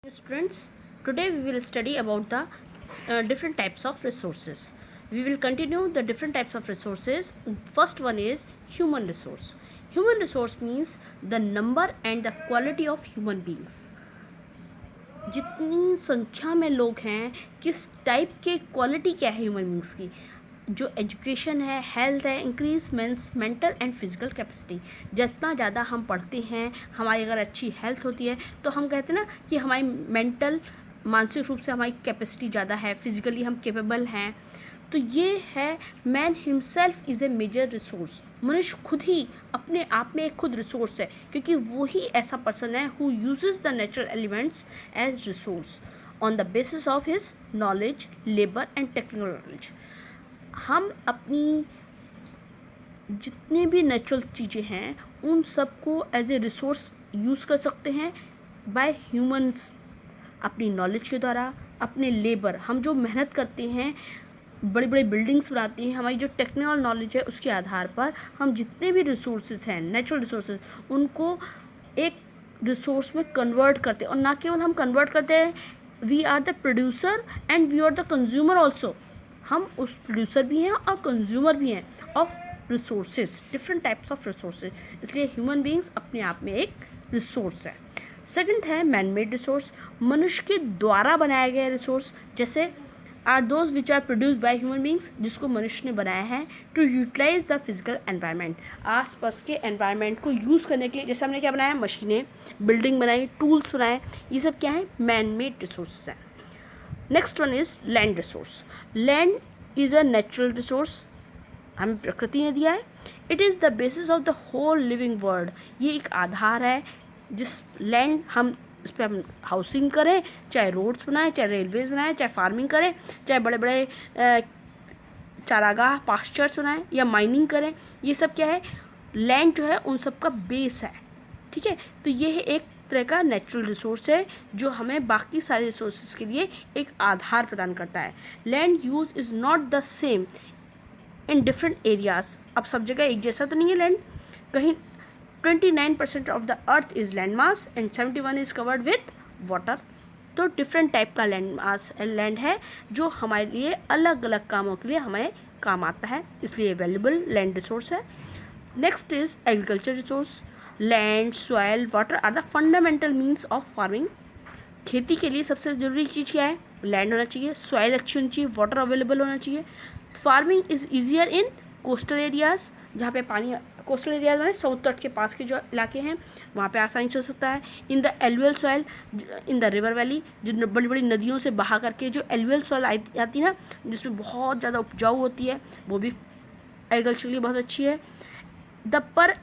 Students, today we will study about the different types of resources. We will continue the different types of resources. First one is human resource. Human resource means the number and the quality of human beings. जितनी संख्या में लोग हैं, किस type के quality क्या है human beings की, जो एजुकेशन है, हेल्थ है, increase means mental and physical capacity. जितना ज़्यादा हम पढ़ते हैं, हमारी अगर अच्छी हेल्थ होती है तो हम कहते हैं ना कि हमारी मेंटल मानसिक रूप से हमारी कैपेसिटी ज़्यादा है, फिजिकली हम केपेबल हैं. तो ये है man himself is a major resource. मनुष्य खुद ही अपने आप में एक खुद रिसोर्स है, क्योंकि वो ही ऐसा पर्सन है who uses the natural elements as resource on the basis of his knowledge, labour and technical knowledge. हम अपनी जितने भी नेचुरल चीज़ें हैं उन सबको एज ए रिसोर्स यूज़ कर सकते हैं बाय ह्यूमंस. अपनी नॉलेज के द्वारा, अपने लेबर, हम जो मेहनत करते हैं, बड़ी बड़ी बिल्डिंग्स बनाती हैं, हमारी जो टेक्निकल नॉलेज है उसके आधार पर हम जितने भी रिसोर्सेज हैं, नेचुरल रिसोर्सेज, उनको एक रिसोर्स में कन्वर्ट करते हैं. और ना केवल हम कन्वर्ट करते हैं, we are the producer and we are the consumer also. हम उस प्रोड्यूसर भी हैं और कंज्यूमर भी हैं of resources, different types of resources. इसलिए ह्यूमन बींग्स अपने आप में एक रिसोर्स है. सेकंड है मैन मेड रिसोर्स. मनुष्य के द्वारा बनाया गया रिसोर्स, जैसे are those which are produced by human beings, जिसको मनुष्य ने बनाया है to utilise the physical environment. आस पास के एनवायरनमेंट को यूज़ करने के लिए, जैसे हमने क्या बनाया, मशीनें, बिल्डिंग बनाई, टूल्स बनाए, ये सब क्या है, मैन मेड रिसोर्सेज हैं. Next one is land resource. Land is a natural resource, हमें प्रकृति ने दिया है. It is the basis of the whole living world. ये एक आधार है जिस लैंड हम इस पर हम हाउसिंग करें, चाहे रोड्स बनाएं, चाहे रेलवेज बनाएं, चाहे फार्मिंग करें, चाहे बड़े बड़े चारागाह, पास्चर्स बनाएं या माइनिंग करें, ये सब क्या है, लैंड जो है उन सब का बेस है. ठीक है, तो ये है एक तरह का नेचुरल रिसोर्स है जो हमें बाकी सारे रिसोर्सेज के लिए एक आधार प्रदान करता है. Land use is not the same in different areas. अब सब जगह एक जैसा तो नहीं है लैंड. कहीं 29% of the earth is land mass and 71 is covered with water. तो डिफरेंट टाइप का लैंड मास लैंड है जो हमारे लिए अलग अलग कामों के लिए हमें काम आता है, इसलिए वैल्यूबल लैंड रिसोर्स है. Next is agriculture resource. Land, soil, water are the fundamental means of farming. खेती के लिए सबसे ज़रूरी चीज़ क्या है, लैंड होना चाहिए, सॉयल अच्छी होनी चाहिए, वाटर अवेलेबल होना चाहिए. Farming is easier in coastal areas, जहाँ पे पानी, कोस्टल एरियाज में समुद्र तट के पास के जो इलाके हैं वहाँ पे आसानी से हो सकता है. In the alluvial soil in the river valley, जो बड़ी बड़ी नदियों से बहा करके जो एलुअल सॉयल आती है ना, जिसमें बहुत ज़्यादा उपजाऊ होती है, वो भी एग्रीकल्चर के लिए बहुत अच्छी है. द पर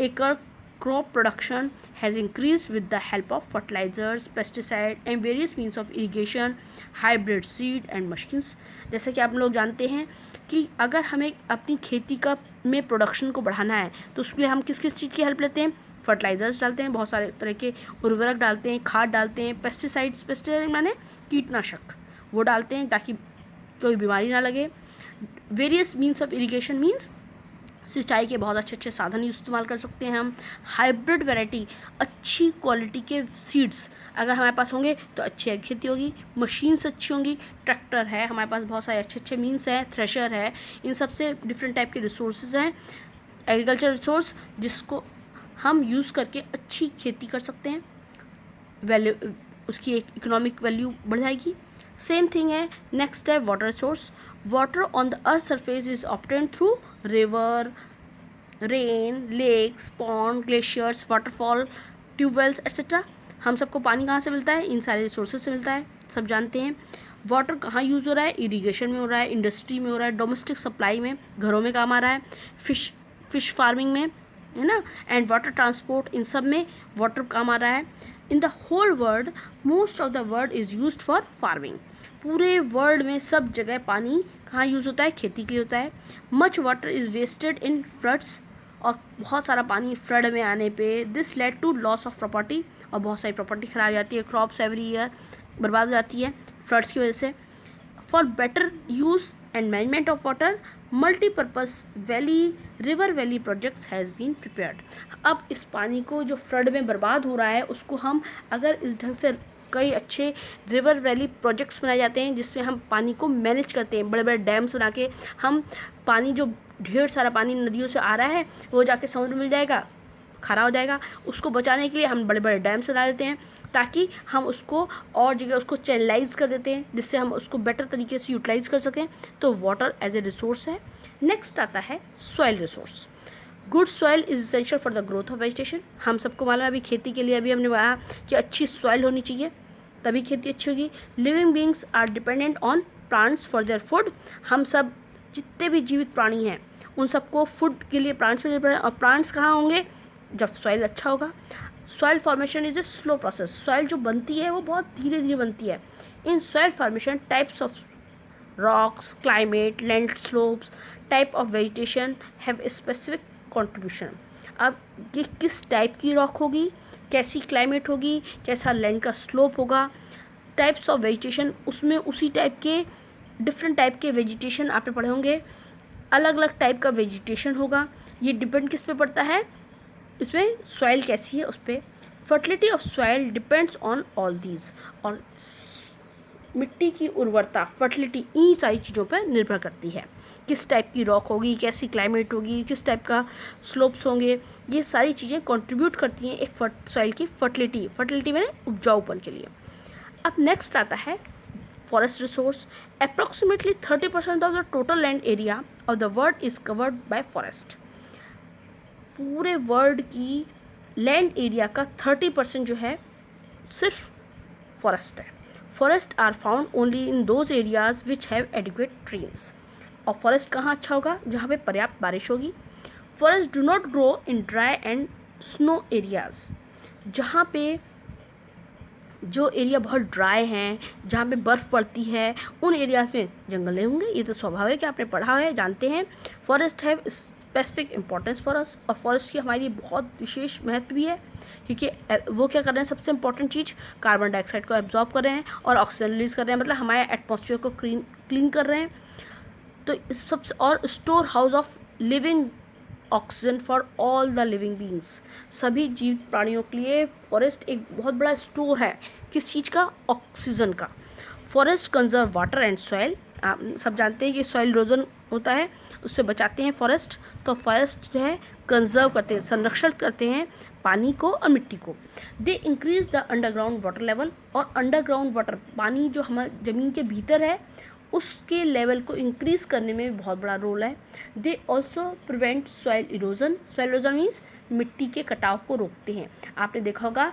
एकड़ crop production has increased with the help of fertilizers, pesticide and various means of irrigation, hybrid seed and machines. जैसे कि आप लोग जानते हैं कि अगर हमें अपनी खेती का में प्रोडक्शन को बढ़ाना है तो उसके लिए हम किस किस चीज़ की हेल्प लेते हैं, फर्टिलाइजर्स डालते हैं, बहुत सारे तरह के उर्वरक डालते हैं, खाद डालते हैं, पेस्टिसाइड माने कीटनाशक, वो डालते हैं ताकि कोई बीमारी ना लगे. Various means of irrigation means सिंचाई के बहुत अच्छे अच्छे साधन इस्तेमाल कर सकते हैं हम. हाइब्रिड वैरायटी, अच्छी क्वालिटी के सीड्स अगर हमारे पास होंगे तो अच्छी खेती होगी. मशीन्स अच्छी होंगी, ट्रैक्टर है, हमारे पास बहुत सारे अच्छे अच्छे मीन्स हैं, थ्रेशर है, इन सब से डिफरेंट टाइप के रिसोर्सेज हैं एग्रीकल्चर रिसोर्स, जिसको हम यूज़ करके अच्छी खेती कर सकते हैं. वैल्यू, उसकी एक इकोनॉमिक वैल्यू बढ़ जाएगी. सेम थिंग है. नेक्स्ट है water resource. Water on the earth surface is obtained through river, rain, lakes, pond, glaciers, waterfall, tubewells etcetera. हम सबको पानी कहाँ से मिलता है, इन सारे रिसोर्सेज से मिलता है, सब जानते हैं. वाटर कहाँ यूज़ हो रहा है, इरीगेशन में हो रहा है, इंडस्ट्री में हो रहा है, डोमेस्टिक सप्लाई में, घरों में काम आ रहा है, फिश फार्मिंग में, है ना, एंड वाटर ट्रांसपोर्ट, इन सब में वाटर काम आ रहा है. In the whole world most of the world is used for farming. पूरे वर्ल्ड में सब जगह पानी कहाँ यूज़ होता है, खेती के लिए होता है. Much water is wasted in floods, और बहुत सारा पानी फ्लड में आने पे this led to loss of property, और बहुत सारी प्रॉपर्टी खराब हो जाती है, क्रॉप्स एवरी ईयर बर्बाद हो जाती है फ्लड्स की वजह से. For better use and management of water, multipurpose valley, river valley projects has been prepared. अब इस पानी को जो फ्लड में बर्बाद हो रहा है उसको हम अगर इस ढंग से कई अच्छे रिवर वैली प्रोजेक्ट्स बनाए जाते हैं जिसमें हम पानी को मैनेज करते हैं। बड़े बड़े डैम्स बना के हम पानी, जो ढेर सारा पानी नदियों से आ रहा है वो जाके समुद्र मिल जाएगा, खरा हो जाएगा, उसको बचाने के लिए हम बड़े बड़े डैम्स बना देते हैं ताकि हम उसको और जगह उसको चैनलाइज कर देते हैं जिससे हम उसको बेटर तरीके से यूटिलाइज कर सकें। तो वाटर एज ए रिसोर्स है। नेक्स्ट आता है soil resource. Good soil is essential for the growth of vegetation. हम सबको मालूम है अभी खेती के लिए अभी हमने कहा कि अच्छी सॉइल होनी चाहिए तभी खेती अच्छी होगी। Living beings are dependent on plants for their food. हम सब जितने भी जीवित प्राणी हैं उन सबको फूड के लिए प्लांट्स पर निर्भर है। और प्लांट्स कहाँ होंगे? जब सॉइल अच्छा होगा। Soil formation is a slow process. Soil जो बनती है वो बहुत धीरे धीरे बनती है। In soil formation types of rocks, climate, land slopes, type of vegetation have a specific contribution. अब ये किस टाइप की रॉक होगी, कैसी क्लाइमेट होगी, कैसा लैंड का स्लोप होगा, टाइप्स ऑफ वेजिटेशन, उसमें उसी टाइप के डिफरेंट टाइप के वेजिटेशन आपने पढ़े होंगे, अलग अलग टाइप का वेजिटेशन होगा। ये डिपेंड किस पे पड़ता है? इसमें सॉइल कैसी है उस पर। Fertility of soil depends on all these. और मिट्टी की उर्वरता, फर्टिलिटी, इन सारी चीज़ों पर निर्भर करती है। किस टाइप की रॉक होगी, कैसी क्लाइमेट होगी, किस टाइप का स्लोप्स होंगे, ये सारी चीज़ें कंट्रीब्यूट करती हैं एक सॉइल की फर्टिलिटी। फर्टिलिटी में उपजाऊपन के लिए। अब नेक्स्ट आता है forest resource. Approximately 30% of the total land area of the world is covered by forest. पूरे वर्ल्ड की लैंड एरिया का 30% जो है सिर्फ फॉरेस्ट है। Forest are found only in those areas which have adequate trees. और फॉरेस्ट कहाँ अच्छा होगा? जहाँ पे पर्याप्त बारिश होगी। Forest do not grow in dry and snow areas. जहाँ पे जो एरिया बहुत ड्राई हैं, जहाँ पे बर्फ़ पड़ती है, उन एरियाज में जंगल होंगे। ये तो स्वाभाविक है, आपने पढ़ा है, जानते हैं। Forest have specific importance for us. और फॉरेस्ट की हमारी बहुत विशेष महत्व भी है क्योंकि वो क्या कर रहे हैं? सबसे इंपॉर्टेंट चीज़, कार्बन डाइऑक्साइड को एब्जॉर्ब कर रहे हैं और ऑक्सीजन रिलीज कर रहे हैं, मतलब हमारे एटमॉस्फेयर को क्लीन कर रहे हैं। तो इस सबसे, और store house of living oxygen for all the living beings. सभी जीवित प्राणियों के लिए फॉरेस्ट एक बहुत बड़ा स्टोर है। किस चीज़ का? ऑक्सीजन का। Forest conserve water and soil. आप सब जानते हैं कि सॉइल इरोजन होता है, उससे बचाते हैं फॉरेस्ट। तो फॉरेस्ट जो है कंजर्व करते हैं, संरक्षण करते हैं पानी को और मिट्टी को। They increase the underground water level. और अंडरग्राउंड वाटर, पानी जो हमारे ज़मीन के भीतर है उसके लेवल को इंक्रीज करने में भी बहुत बड़ा रोल है। They also prevent soil erosion. Soil erosion means मिट्टी के कटाव को रोकते हैं। आपने देखा होगा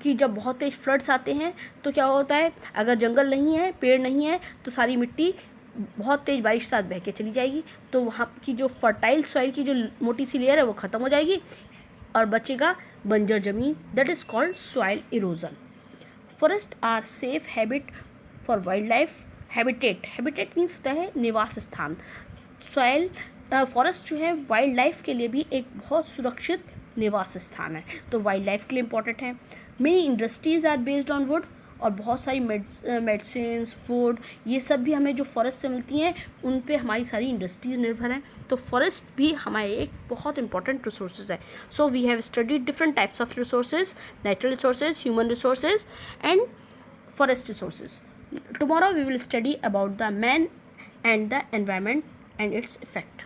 कि जब बहुत तेज फ्लड्स आते हैं तो क्या होता है? अगर जंगल नहीं है, पेड़ नहीं है, तो सारी मिट्टी बहुत तेज़ बारिश के साथ बह के चली जाएगी। तो वहाँ की जो फर्टाइल सॉइल की जो मोटी सी लेयर है वो ख़त्म हो जाएगी और बचेगा बंजर ज़मीन। That is called soil erosion. Forest are safe habit for wild life. Habitat means होता है निवास स्थान। सॉइल फॉरेस्ट जो है वाइल्ड लाइफ के लिए भी एक बहुत सुरक्षित निवास स्थान है, तो वाइल्ड लाइफ के लिए इम्पॉर्टेंट है। Many industries are based on wood. और बहुत सारी मेडिसिन्स, फूड, ये सब भी हमें जो फॉरेस्ट से मिलती हैं उन पे हमारी सारी इंडस्ट्रीज निर्भर हैं। तो फॉरेस्ट भी हमारे एक बहुत इंपॉर्टेंट रिसोर्सेज है। So we have studied different types of resources, natural resources, human resources and forest resources. Tomorrow we will study about the man and the environment and its effect.